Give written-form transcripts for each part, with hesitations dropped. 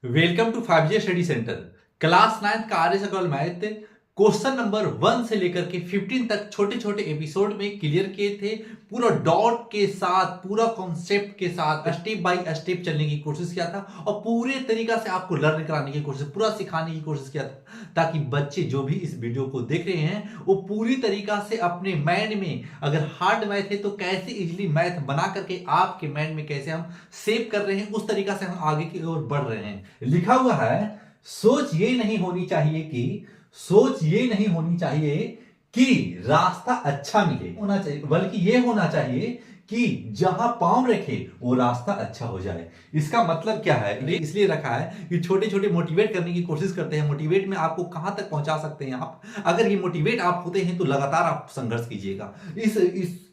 Welcome to 5G study centre. Class 9 का आर्य सकल math question number 1 से लेकर के 15 तक छोटे छोटे एपिसोड में क्लियर किए थे। पूरा डॉट के साथ, पूरा कॉन्सेप्ट के साथ स्टेप बाय स्टेप चलने की कोशिश किया था और पूरे तरीका से आपको लर्न कराने की कोशिश, पूरा सिखाने की कोशिश किया था, ताकि बच्चे जो भी इस वीडियो को देख रहे हैं वो पूरी तरीका से अपने माइंड में, अगर हार्ड मैथ है तो कैसे इजिली मैथ बना करके आपके माइंड में कैसे हम सेव कर रहे हैं, उस तरीका से हम आगे की ओर बढ़ रहे हैं। लिखा हुआ है, सोच ये नहीं होनी चाहिए कि रास्ता अच्छा मिले, होना चाहिए बल्कि ये होना चाहिए कि जहां पांव रखे वो रास्ता अच्छा हो जाए। इसका मतलब क्या है? इसलिए रखा है कि छोटे छोटे मोटिवेट करने की कोशिश करते हैं। मोटिवेट में आपको कहां तक पहुंचा सकते हैं आप? अगर ये मोटिवेट आप होते हैं तो लगातार आप संघर्ष कीजिएगा।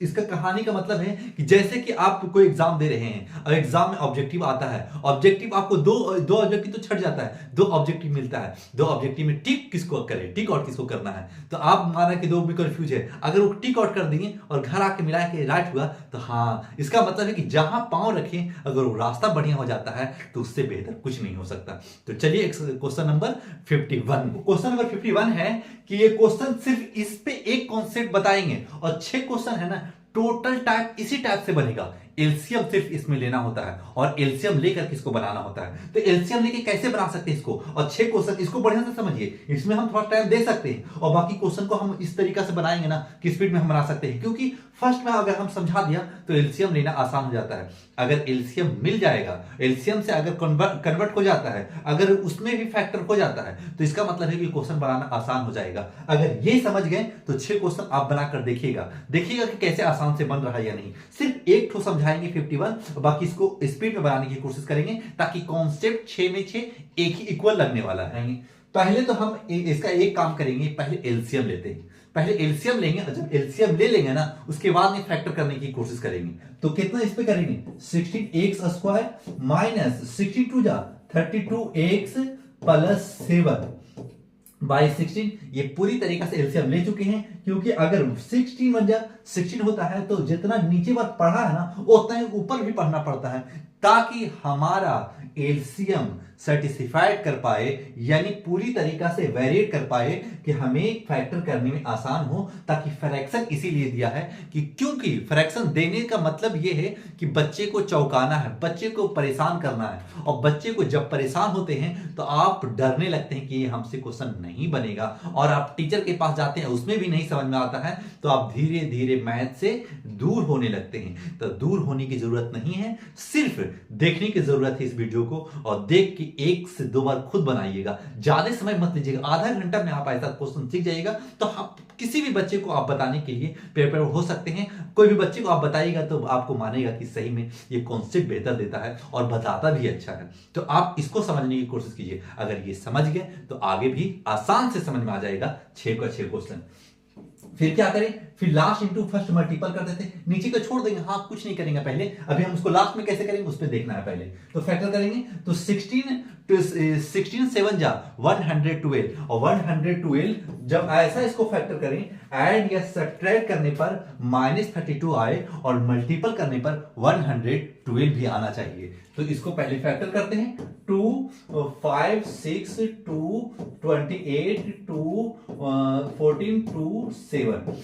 इसका कहानी का मतलब है कि जैसे कि आप कोई एग्जाम दे रहे हैं और एग्जाम में ऑब्जेक्टिव आता है, ऑब्जेक्टिव आपको दो ऑब्जेक्टिव तो छट जाता है, दो ऑब्जेक्टिव मिलता है। दो ऑब्जेक्टिव में टिक किसको करे, टिक आउट किसको करना है, तो आप माना कि दो भी कंफ्यूज है, अगर वो टिक आउट कर देंगे और घर आके मिला के राइट हुआ तो हाँ, इसका मतलब है कि जहां पांव रखें अगर वो रास्ता बढ़िया हो जाता है तो उससे बेहतर कुछ नहीं हो सकता। तो चलिए क्वेश्चन नंबर 51। क्वेश्चन नंबर 51 है कि ये क्वेश्चन सिर्फ इस पे एक कॉन्सेप्ट बताएंगे और 6 क्वेश्चन है ना, टोटल टाइप इसी टाइप से बनेगा। एलसीएम सिर्फ इसमें लेना होता है और एलसीएम लेकर किसको बनाना होता है। तो एलसीएम लेके कैसे बना सकते हैं इसको, और 6 क्वेश्चन इसको बढ़िया से समझिए। इसमें हम थोड़ा टाइम दे सकते हैं और बाकी क्वेश्चन को हम इस तरीका से बनाएंगे ना कि स्पीड में हम बना सकते हैं, क्योंकि फर्स्ट में अगर हम समझा दिया तो एलसीएम लेना आसान हो जाता है। अगर एलसीएम मिल जाएगा, एलसीएम से अगर कन्वर्ट हो जाता है, अगर उसमें भी फैक्टर हो जाता है, तो इसका मतलब है कि क्वेश्चन बनाना आसान हो जाएगा। अगर ये समझ गए तो 6 क्वेश्चन आप बनाकर देखिएगा कि कैसे आसान से बन रहा है या नहीं। सिर्फ एक ठो समझाएंगे 51, बाकी इसको स्पीड में बनाने की कोशिश करेंगे ताकि कॉन्सेप्ट 6 में 6 एक ही इक्वल लगने वाला है। पहले तो हम इसका एक काम करेंगे, पहले एलसीएम लेते हैं। पहले एलसीएम लेंगे और जब एलसीएम ले लेंगे ना, उसके बाद में फैक्टर करने की कोशिश करेंगे। तो कितना इस पे करेंगे, 16x² माइनस 62 जा 32x प्लस 7 बाई 16। ये पूरी तरीका से एलसीएम ले चुके हैं, क्योंकि अगर 16 बन जा 16 होता है तो जितना नीचे बात पढ़ा है ना उतना ही ऊपर भी पढ़ना पड़ता है, ताकि हमारा एलसीएम सर्टिफाइड कर पाए, यानी पूरी तरीका से वेरिएट कर पाए कि हमें फैक्टर करने में आसान हो। ताकि फ्रैक्शन इसीलिए दिया है कि क्योंकि फ्रैक्शन देने का मतलब यह है कि बच्चे को चौंकाना है, बच्चे को परेशान करना है, और बच्चे को जब परेशान होते हैं तो आप डरने लगते हैं कि ये हमसे क्वेश्चन नहीं बनेगा, और आप टीचर के पास जाते हैं उसमें भी नहीं समझ में आता है, तो आप धीरे धीरे मैथ से दूर होने लगते हैं। तो दूर होने की जरूरत नहीं है, सिर्फ देखने की जरूरत है इस वीडियो को, और देख के 1 से 2 बार खुद बनाइएगा। ज्यादा समय मत लीजिएगा, आधा घंटा में आप ऐसा क्वेश्चन सीख जाइएगा। तो आप किसी भी बच्चे को आप बताने के लिए प्रिपेयर हो सकते हैं। कोई भी बच्चे को आप बताइएगा तो आपको मानेगा कि सही में ये कॉन्सेप्ट बेहतर देता है और बताता भी अच्छा है। तो आप इसको समझने की कोशिश कीजिए। अगर ये समझ गए तो आगे भी आसान से समझ में आ जाएगा 6 का 6 क्वेश्चन। फिर क्या करें, फिर लास्ट इंटू फर्स्ट मल्टीपल कर देते हैं, नीचे को छोड़ देंगे। हाँ, कुछ नहीं करेंगे पहले, अभी हम उसको लास्ट में कैसे करेंगे उस पर देखना है पहले। तो फैक्टर करेंगे तो 16 7 जा 112, और 112 जब ऐसा इसको फैक्टर करें, ऐड या सब्ट्रैक्ट करने पर -32 आए और मल्टीपल करने पर 112 भी आना चाहिए। तो इसको पहले फैक्टर करते हैं, 2 5 6 2 28 2 14 2 7।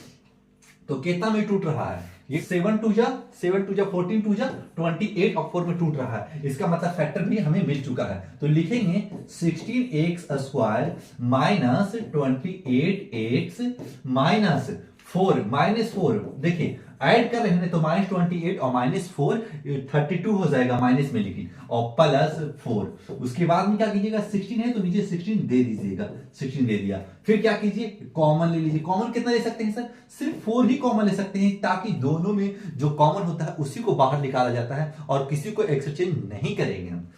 तो कितना में टूट रहा है ये, 7 2 जा 14 2 जा 28 और 4 में टूट रहा है। इसका मतलब फैक्टर भी हमें मिल चुका है। तो लिखेंगे 16x² माइनस 28x माइनस 4 देखिए ऐड कर रहे हैं तो -28 और -4 32 हो जाएगा, माइनस में लिखिए, और प्लस 4। उसके बाद में क्या कीजिएगा, 16 है तो नीचे 16 दे दीजिएगा, 16 दे दिया। फिर क्या कीजिए, कॉमन ले लीजिए। कॉमन कितना ले सकते हैं सर, सिर्फ 4 ही कॉमन ले सकते हैं, ताकि दोनों में जो कॉमन होता है उसी को बाहर निकाला जाता है और किसी को एक्सचेंज नहीं करेंगे हम।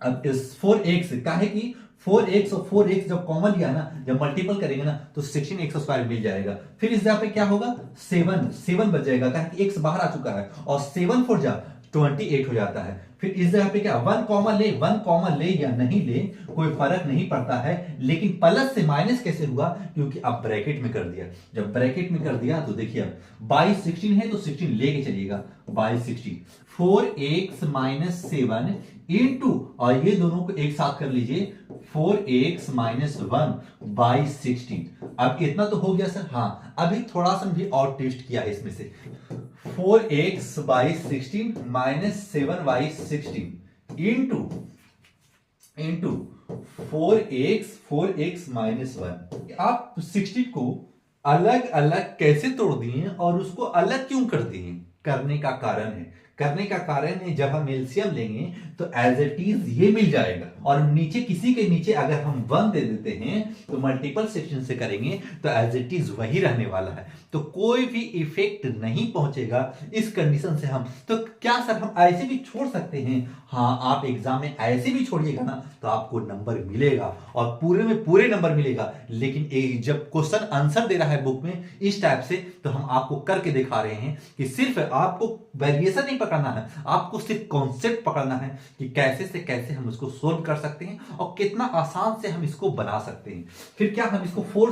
अब इस 4x का है कि 4x और 4x जब कॉमन लिया ना, जब मल्टीपल करेंगे ना तो 16x² मिल जाएगा। फिर इस जगह पे क्या होगा, 7 बच जाएगा, क्योंकि x बाहर आ चुका है, और 7 4 जा 28 हो जाता है। फिर इस जगह पे क्या, 1 कॉमन ले या नहीं ले कोई फर्क नहीं पड़ता है, लेकिन प्लस से माइनस कैसे हुआ, क्योंकि आप ब्रैकेट में कर दिया। जब ब्रैकेट में कर दिया तो देखिए अब बाई 16 है तो 16 लेके चलिएगा, बाई 16 4x - 7 इनटू, और ये दोनों को एक साथ कर लीजिए, 4x माइनस 1/16। अब इतना तो हो गया सर। हाँ, अभी थोड़ा सा भी और टेस्ट किया है इसमें से। 4x/16 minus 7/16 into 4x minus 1। आप 16 को अलग अलग कैसे तोड़ दिए और उसको अलग क्यों कर दिए? करने का कारण है जब हम एलसीएम लेंगे तो एज इट इज ये मिल जाएगा, और नीचे किसी के नीचे अगर हम 1 दे देते हैं तो मल्टीपल सेक्शन से करेंगे तो एज इट इज वही रहने वाला है, तो कोई भी इफेक्ट नहीं पहुंचेगा इस कंडीशन से। हम तो क्या सर हम ऐसे भी छोड़ सकते हैं? हाँ, आप एग्जाम में ऐसे भी छोड़िएगा ना तो आपको नंबर मिलेगा, और पूरे में पूरे नंबर मिलेगा। लेकिन जब क्वेश्चन आंसर दे रहा है बुक में इस टाइप से, तो हम आपको करके दिखा रहे हैं कि सिर्फ आपको वेरिएशन नहीं पकड़ना है, आपको सिर्फ कॉन्सेप्ट पकड़ना है कि कैसे से कैसे हम इसको सोल्व कर सकते हैं और कितना आसान से हम इसको बना सकते हैं। फिर क्या हम इसको 4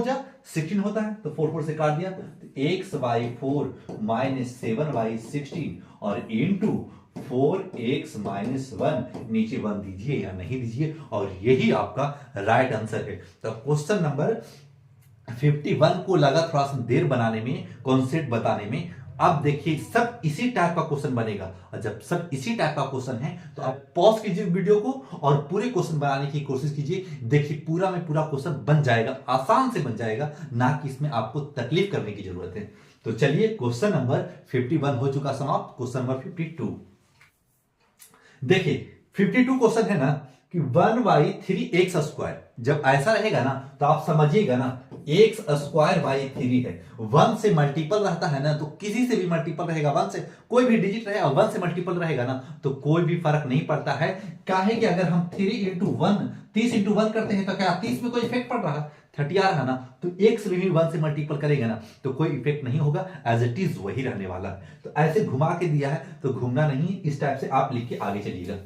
जा 16 होता है, तो 4 से काट दिया, तो x/4 माइनस 7/16 और इंटू 4x माइनस 1, नीचे 1 दीजिए या नहीं दीजिए, और यही आपका राइट आंसर है। तो क्वेश्चन नंबर 51 को लगा थोड़ा सा देर बनाने में, कॉन्सेप्ट बताने में। अब देखिए सब इसी टाइप का क्वेश्चन बनेगा, और जब सब इसी टाइप का क्वेश्चन है तो आप पॉज कीजिए वीडियो को और पूरे क्वेश्चन बनाने की कोशिश कीजिए। देखिए पूरा में पूरा क्वेश्चन बन जाएगा, आसान से बन जाएगा, ना कि इसमें आपको तकलीफ करने की जरूरत है। तो चलिए क्वेश्चन नंबर 51 हो चुका समाप्त। क्वेश्चन नंबर 52 देखिए, 52 क्वेश्चन है ना कि 1/3x²। जब ऐसा रहेगा ना तो आप समझिएगा ना, x²/3 है, 1 से मल्टीपल रहता है ना, तो किसी से भी मल्टीपल रहेगा 1 से, कोई भी डिजिट रहे और 1 से मल्टीपल रहेगा ना तो कोई भी फर्क नहीं पड़ता है। काहे कि अगर हम 3 इंटू 1 30 इंटू 1 करते हैं तो क्या 30 में कोई इफेक्ट पड़ रहा है? 30 आ रहा ना, तो x भी 1 से मल्टीपल करेगा ना तो कोई इफेक्ट नहीं होगा, एज इट इज वही रहने वाला है। तो ऐसे घुमा के दिया है तो घूमना नहीं, इस टाइप से आप लिख के आगे चलिएगा।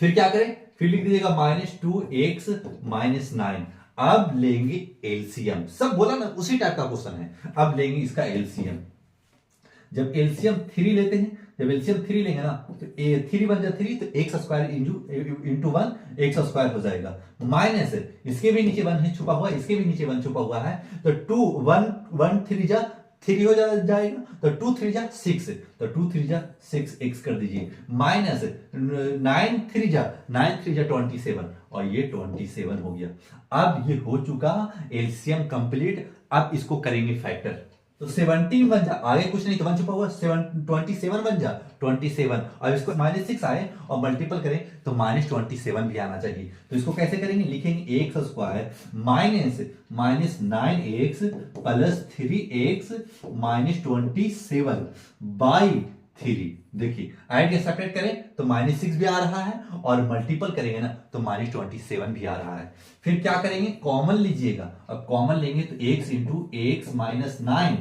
फिर क्या करें? फिर लिख दीजिएगा -2x माइनस 9। अब लेंगे एलसीएम, सब बोला ना उसी टाइप का क्वेश्चन है। अब लेंगे इसका एलसीएम। जब एलसीएम 3 लेते हैं, जब एलसीएम 3 लेंगे ना तो 3 बन जाए 3, तो x² इंटू 1 x² हो जाएगा, माइनस इसके भी नीचे 1 है छुपा हुआ, इसके भी नीचे 1 छुपा हुआ है, तो 2 1 3 जा 3 हो जाएगा, तो 2 3 जा 6, तो 2 3 जा 6 x कर दीजिए, माइनस 9 3 जा 27, और ये 27 हो गया। अब ये हो चुका एलसीएम कंप्लीट। अब इसको करेंगे फैक्टर, तो 17 बन जा, आगे कुछ नहीं तो 1 छुपा हुआ, 27 बन जा 27, और इसको -6 आए और मल्टीपल करें तो -27 भी आना चाहिए। तो इसको कैसे करेंगे? लिखेंगे x² minus 9x plus 3x minus 27/3। देखिए ऐड या सब्ट्रैक्ट करें तो -6 भी आ रहा है, और मल्टीपल करेंगे ना तो -27 भी आ रहा है। फिर क्या करेंगे? कॉमन लीजिएगा। अब कॉमन लेंगे तो x into x minus 9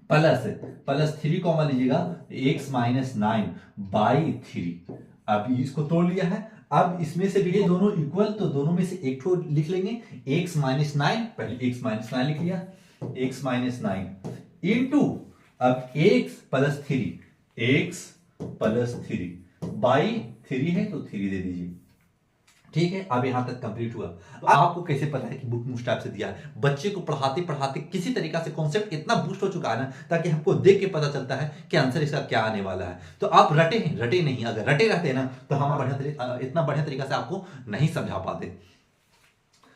plus 3 common लीजिएगा, x माइनस 9/3। अब इसको तोड़ लिया है। अब इसमें से भी ये दोनों इक्वल, तो दोनों में से एक ठो लिख लेंगे, x माइनस 9, पहले x माइनस 9 लिख लिया, x माइनस 9 इंटू अब x प्लस 3 बाई 3 है तो 3 दे दीजिए। ठीक है, अब यहां तक कंप्लीट हुआ। तो आपको कैसे पता है कि बुक में उस टाइप से दिया है? बच्चे को पढ़ाते पढ़ाते किसी तरीका से कॉन्सेप्ट इतना बूस्ट हो चुका है ना, ताकि हमको देख के पता चलता है कि आंसर इसका क्या आने वाला है। तो आप रटे नहीं, अगर रटे रहते हैं ना तो हम इतना बढ़िया तरीका से आपको नहीं समझा पाते।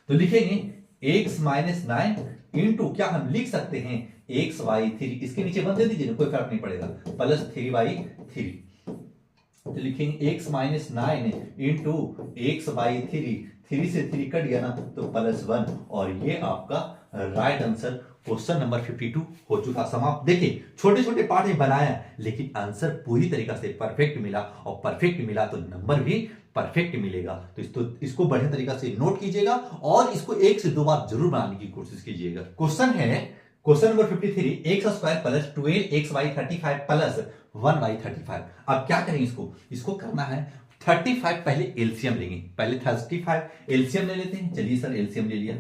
तो लिखेंगे x माइनस 9 इंटू, क्या हम लिख सकते हैं x/3, इसके नीचे 1 दे दीजिए, कोई फर्क नहीं पड़ेगा, प्लस 3/3। तो लिखेंगे x माइनस 9 इंटू x/3, 3 से 3 कट गया ना तो +1, और ये आपका राइट आंसर क्वेश्चन नंबर 52 हो चुका समाप्त। देखिए छोटे छोटे पार्ट में बनाया, लेकिन आंसर पूरी तरीका से परफेक्ट मिला, और परफेक्ट मिला तो नंबर भी परफेक्ट मिलेगा। तो इसको बढ़िया तरीका से नोट कीजिएगा, और इसको 1 से 2 बार जरूर बनाने की कोशिश कीजिएगा। क्वेश्चन है question number 53, x² plus 12x/35 plus 1/35। अब क्या करें? इसको करना है 35, पहले एलसीएम लेंगे, पहले 35 एलसीएम ले लेते हैं। चलिए सर एलसीएम ले लिया,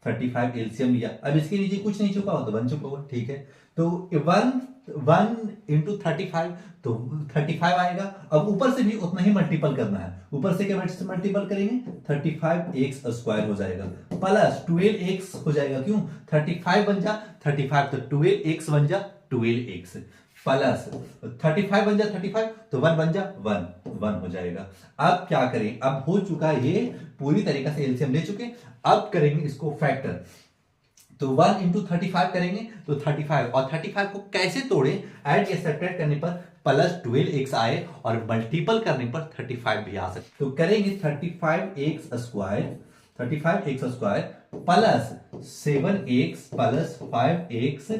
35 एलसीएम लिया। अब इसके नीचे कुछ नहीं छुपा हुआ तो 1 छुपा हुआ, ठीक है। तो 1 1 इंटू 35, तो 35 आएगा। अब ऊपर से भी उतना ही मल्टीपल करना है, ऊपर से क्या मल्टीपल करेंगे, 35x स्क्वायर हो जाएगा प्लस 12x हो जाएगा, क्यों 35 बन जा 35 तो 12x बन जा 12x प्लस 35 बन जा 35 तो 1 बन जा 1 हो जाएगा। अब क्या करें, अब हो चुका ये पूरी तरीके से एलसीएम ले चुके, अब करेंगे इसको फैक्टर। तो 1 इंटू 35 करेंगे तो 35, और 35 को कैसे तोड़े, ऐड या सब्ट्रैक्ट करने पर प्लस 12x आए और मल्टीपल करने पर 35 भी आ सकते। तो करेंगे 35x square plus 7x plus 5x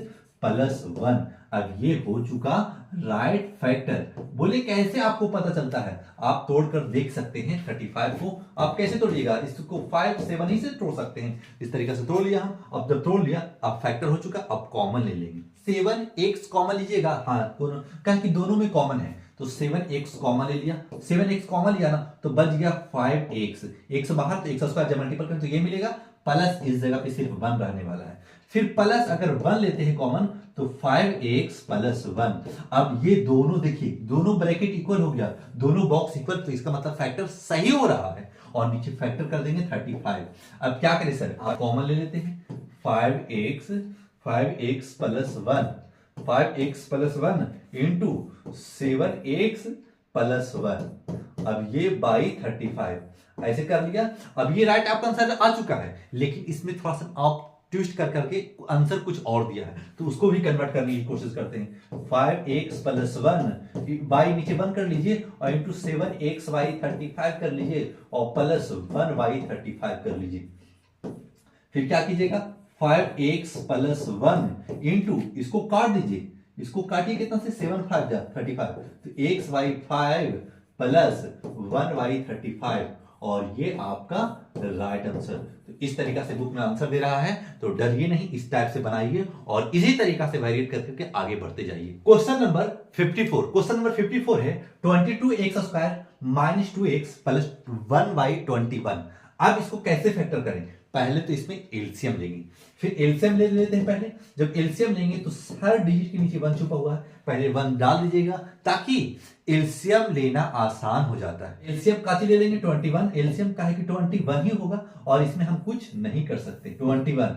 plus 1। अब ये हो चुका राइट फैक्टर। बोले कैसे आपको पता चलता है, आप तोड़कर देख सकते हैं 35 को। आप कैसे तोड़िएगा, इसको 5 7 ही से तोड़ सकते हैं, इस तरीके से तोड़ लिया हम। अब जब तोड़ लिया, अब फैक्टर हो चुका, अब कॉमन ले लेंगे, 7x कॉमन लीजिएगा, हाँ कहा कि दोनों में कॉमन है, तो 7x कॉमन ले लिया, 7x कॉमन लिया ना तो बच गया 5x, x बाहर तो x स्क्वायर जब मल्टीपल करें तो ये मिलेगा, प्लस इस जगह पे सिर्फ 1 रहने वाला है। फिर प्लस अगर 1 लेते हैं कॉमन तो 5x प्लस 1। अब ये दोनों देखिए, दोनों ब्रैकेट इक्वल हो गया, दोनों बॉक्स इक्वल, तो इसका मतलब फैक्टर सही हो रहा है, और नीचे फैक्टर कर देंगे 35। अब क्या करें सर, कॉमन ले लेते हैं, 5x plus 1, 5x plus 1 into 7x plus 1। अब ये बाई 35 ऐसे कर लिया। अब ये राइट आपका आंसर आ चुका है, लेकिन इसमें थोड़ा सा आप ट्विस्ट कर करके आंसर कुछ और दिया है, तो उसको भी कन्वर्ट करने की कोशिश करते हैं। 5x प्लस 1 बाई नीचे 1 कर लीजिए, और इंटू 7x बाई 35 कर लीजिए, और प्लस 1 बाई 35 कर लीजिए। फिर क्या कीजिएगा, 5x प्लस 1 इंटू, इसको काट दीजिए, इसको काटिए कितना से, 7 5 जा 35, तो x बाई 5 प्लस 1 बाई 35, और ये आपका राइट आंसर। तो इस तरीका से बुक में आंसर दे रहा है, तो डरिए नहीं, इस टाइप से बनाइए और इसी तरीका से वेरिएट करके आगे बढ़ते जाइए। क्वेश्चन नंबर 54, क्वेश्चन नंबर 54 है 22x square minus 2x plus 1 by 21। अब इसको कैसे फैक्टर करें, पहले तो इसमें एलसीएम लेंगे, फिर एलसीएम ले लेते हैं। पहले जब एलसीएम लेंगे तो हर डिजिट के नीचे 1 छुपा हुआ है, पहले 1 डाल दीजिएगा, ताकि एलसीएम लेना आसान हो जाता है। एलसीएम काची ले लेंगे 21, एलसीएम का है कि 21 ही होगा, और इसमें हम कुछ नहीं कर सकते। 21,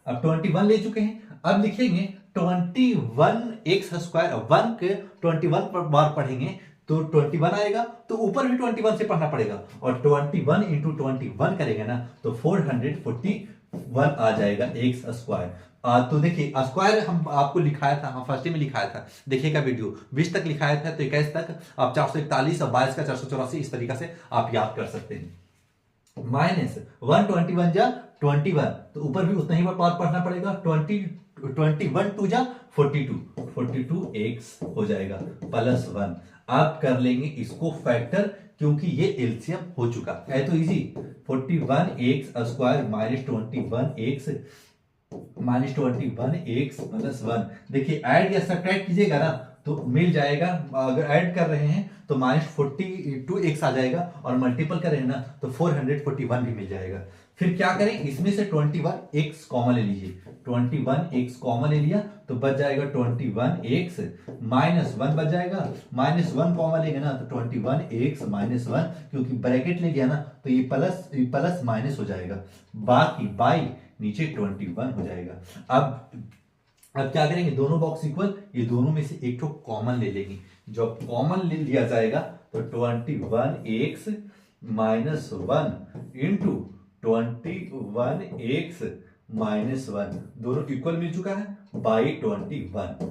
अब 21 ले चुके हैं, अब लिखेंगे 21x स्क्वायर, 1 के 21 पर बार पढ़ेंगे तो 21 आएगा, तो ऊपर भी 21 से पढ़ना पड़ेगा, और 21 इंटू 21 करेंगे ना तो 441 आ जाएगा x स्क्वायर। तो देखिए स्क्वायर हम आपको लिखाया था, हम फर्स्ट में लिखाया था, देखिएगा वीडियो 20 तक लिखाया था, तो 21 तक आप 441 और 22 का 484, इस तरीका से आप याद कर सकते हैं। माइनस 121 जा 21, तो ऊपर भी उतना ही बार पढ़ना पड़ेगा, 21 2 जा 42x हो जाएगा प्लस 1। अब कर लेंगे इसको फैक्टर, क्योंकि ये एलसीएम हो चुका है, तो easy 41x square minus 21x plus 1। देखिए ऐड या सब्ट्रैक्ट कीजिएगा ना तो मिल जाएगा, अगर ऐड कर रहे हैं तो माइनस 42x आ जाएगा, और मल्टीपल कर रहे हैं ना तो 441 भी मिल जाएगा। फिर क्या करें, इसमें से 21x कॉमन ले लीजिए, 21x कॉमन ले लिया तो बच जाएगा 21x माइनस 1 बच जाएगा, माइनस 1 कॉमन लेंगे ना तो 21x माइनस 1, क्योंकि ब्रैकेट ले लिया ना तो ये प्लस माइनस हो जाएगा, बाकी बाई नीचे 21 हो जाएगा। अब क्या करेंगे, दोनों बॉक्स इक्वल, ये दोनों में से एक तो कॉमन ले लेंगे, जब कॉमन ले लिया जाएगा तो 21x minus 1 into 21x minus 1, दोनों इक्वल मिल चुका है बाई 21।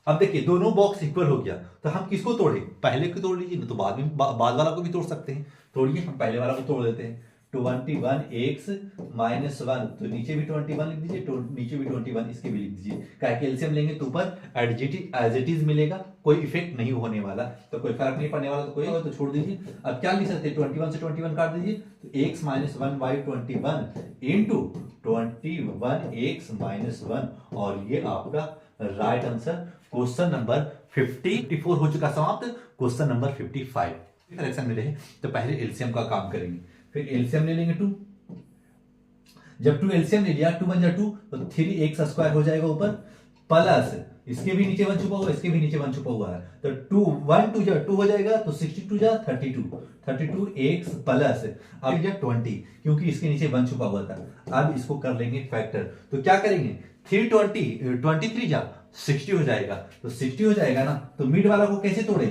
अब देखिए दोनों बॉक्स इक्वल हो गया, तो हम किसको तोड़े, पहले को तोड़ लीजिए ना, तो बाद वाला को भी तोड़ सकते हैं। तोड़िए, हम पहले वाला को तोड़ देते हैं, 21x माइनस 1, तो नीचे भी 21 लिख दीजिए, नीचे भी 21 इसके भी लिख दीजिए, क्या एलसीएम लेंगे तो ऊपर एज इट इज मिलेगा, कोई इफेक्ट नहीं होने वाला, तो कोई फर्क नहीं पड़ने वाला, तो कोई होगा तो छोड़ दीजिए। अब क्या लिख सकते हैं, 21 से 21 काट दीजिए, तो x minus 1 by 21 into 21x minus 1, और ये आपका राइट आंसर। क्वेश्चन नंबर 54 हो चुका समाप्त। क्वेश्चन नंबर 55 करेक्शन में रहे तो पहले एलसीएम का काम करेंगे, फिर एलसीएम ले लेंगे 2, जब 2 एलसीएम ले लिया 2 बन जा 2 तो 3x स्क्वायर हो जाएगा ऊपर, प्लस इसके भी नीचे 1 छुपा हुआ है, इसके भी नीचे 1 छुपा हुआ है, तो 2 1 2 जा 2 हो जाएगा, तो 62 जा 32 एक्स प्लस अब जा 20, क्योंकि इसके नीचे 1 छुपा हुआ था। अब इसको कर लेंगे फैक्टर, तो क्या करेंगे 320 23 जा 60 हो जाएगा, तो 60 हो जाएगा ना। तो मिड वाला को कैसे तोड़े,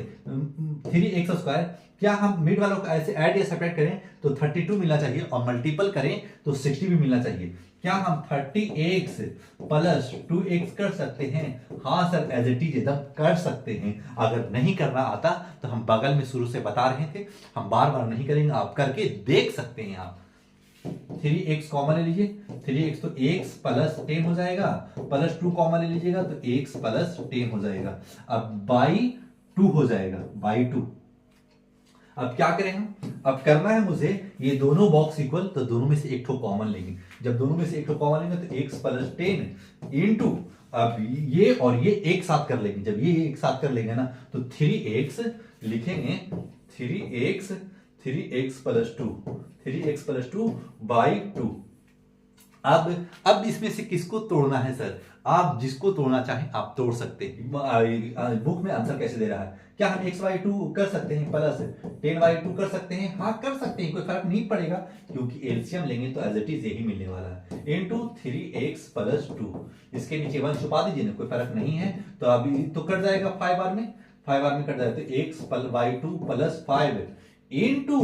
3x², क्या हम मिड वालों को ऐसे ऐड या सेपरेट करें तो 32 मिलना चाहिए, और मल्टीपल करें तो 60 भी मिलना चाहिए। क्या हम 30x प्लस 2x कर सकते हैं? हाँ सर, एज इट इज एकदम कर सकते हैं। अगर नहीं करना आता तो हम बगल में शुरू से बता रहे थे, हम बार बार नहीं करेंगे, आप करके देख सकते हैं। आप 3x कॉमन ले लीजिए, 3x तो x प्लस 10 हो जाएगा, प्लस 2 कॉमन ले लीजिएगा तो x प्लस 10 हो जाएगा। अब बाई 2 हो जाएगा, बाई 2। अब क्या करें हम, अब करना है मुझे ये दोनों बॉक्स इक्वल, तो दोनों में से एक ठो कॉमन लेंगे। जब दोनों में से एक ठो कॉमन लेंगे तो x प्लस 10 इंटू, अब ये और ये एक साथ कर लेंगे। जब ये एक साथ कर लेंगे ना तो 3x लिखेंगे, 3x प्लस 2 बाई 2। अब इसमें से किसको तोड़ना है सर? आप जिसको तोड़ना चाहें आप तोड़ सकते हैं। बुक में आंसर कैसे दे रहा है, क्या हम x/2 कर सकते हैं प्लस 10/2 कर सकते हैं? हाँ कर सकते हैं, कोई फर्क नहीं पड़ेगा, क्योंकि एलसीएम लेंगे तो एज इट इज यही मिलने वाला है। इंटू 3x प्लस 2, इसके नीचे 1 छुपा दीजिए ना, कोई फर्क नहीं है। तो अभी तो कट जाएगा 5 बार में, 5 बार में कट जाएगा, तो x/2 plus 5 into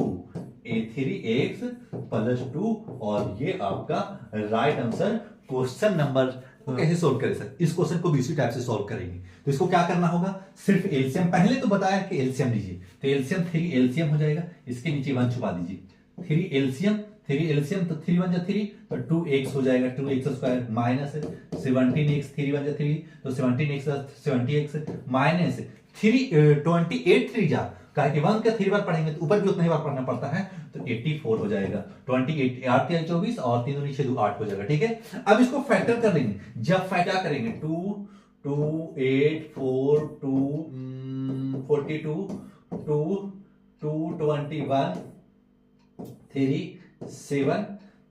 3x plus 2, और ये आपका राइट आंसर। क्वेश्चन नंबर कैसे सोल्व करें सर? इस क्वेश्चन को भी इसी टाइप से सोल्व करेंगे। तो इसको क्या करना होगा, सिर्फ एलसीएम, पहले तो बताया कि एलसीएम लीजिए, तो एलसीएम 3 एलसीएम हो जाएगा, इसके नीचे 1 छुपा दीजिए, 3 एलसीएम तो 3 1 जा 3, तो 2x हो जाएगा, 2x² माइनस 17x, 3 1 जा 3, तो 17x 70x माइनस 28 3 जा, कहा कि 1 का 3 बार पढ़ेंगे तो ऊपर भी उतना ही बार पढ़ना पड़ता है, तो 84 हो जाएगा। 28 8 3 24 और 3 दूनी 6 2 8 हो जाएगा, ठीक है। अब इसको फैक्टर कर लेंगे। जब फैक्टर करेंगे 2 2 8 4 2 42 2 2 21 3 7,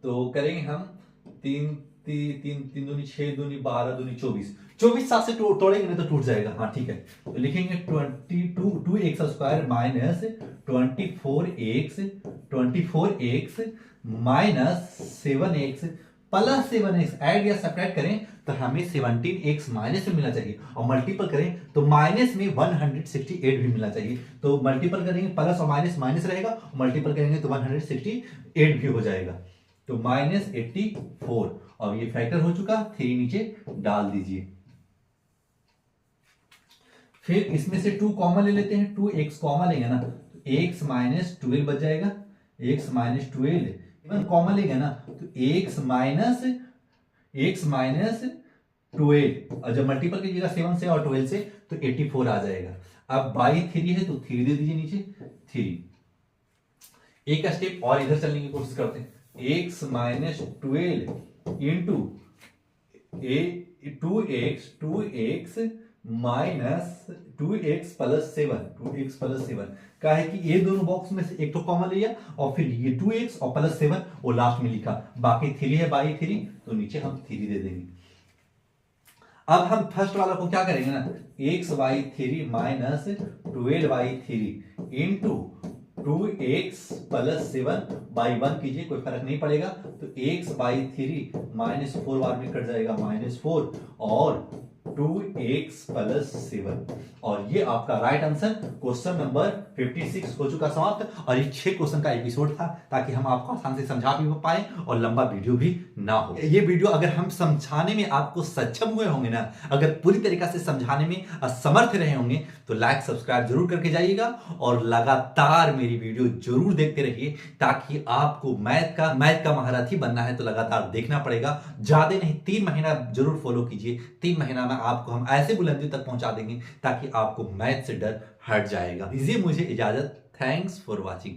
तो करेंगे हम 3 3 दूनी 6 दूनी 12 दूनी 24 साथ से तोड़ेंगे नहीं तो टूट जाएगा। हाँ ठीक है, तो लिखेंगे 2x² minus 24x minus 7x plus 7x, add या सब्ट्रैक्ट करें तो हमें 17x माइनस में मिलना चाहिए, और मल्टीपल करें तो माइनस में 168 भी मिलना चाहिए। तो मल्टीपल करेंगे, प्लस और माइनस माइनस रहेगा, और मल्टीपल करेंगे तो 168 भी हो जाएगा, तो -84। और ये फैक्टर हो चुका, 3 नीचे डाल दीजिए। फिर इसमें से 2 कॉमन ले लेते हैं, 2x कॉमन लेंगे ना तो x माइनस 12 बच जाएगा, x माइनस 12 इवन कॉमन लेंगे ना तो x माइनस 12, और जब मल्टीपल कीजिएगा 7 से और 12 से तो 84 आ जाएगा। अब बाई 3 है तो 3 दे दीजिए नीचे 3। एक स्टेप और इधर चलने की कोशिश करते हैं, x minus 12 into 2x minus 2x plus 7 का है कि ये दोनों बॉक्स में से एक तो कॉमन लिया, और फिर ये 2x और प्लस 7 वो लास्ट में लिखा, बाकी 3 है बाई 3, तो नीचे हम 3 दे देंगे। अब हम फर्स्ट वाला को क्या करेंगे ना, x/3 minus 12/3 into 2x plus 7 by 1 कीजिए, कोई फर्क नहीं पड़ेगा, तो x/3 माइनस 4 बार में कट जाएगा, -4 और 2x प्लस 7, और ये आपका राइट आंसर। क्वेश्चन नंबर 56 हो चुका समाप्त, और ये 6 क्वेश्चन का एपिसोड था, ताकि हम आपको आसान से समझा भी पाए और लंबा वीडियो भी ना हो। ये वीडियो अगर हम समझाने में आपको सक्षम हुए होंगे ना, अगर पूरी तरीके से समझाने में असमर्थ रहे होंगे, तो लाइक सब्सक्राइब जरूर करके जाइएगा, और लगातार मेरी वीडियो जरूर देखते रहिए, ताकि आपको मैथ का महारथी बनना है तो लगातार देखना पड़ेगा। ज्यादा नहीं, 3 महीना जरूर फॉलो कीजिए, 3 महीना में आपको हम ऐसे बुलंदी तक पहुंचा देंगे ताकि आपको मैथ से डर हट जाएगा। दीजिए मुझे इजाजत, थैंक्स फॉर वॉचिंग।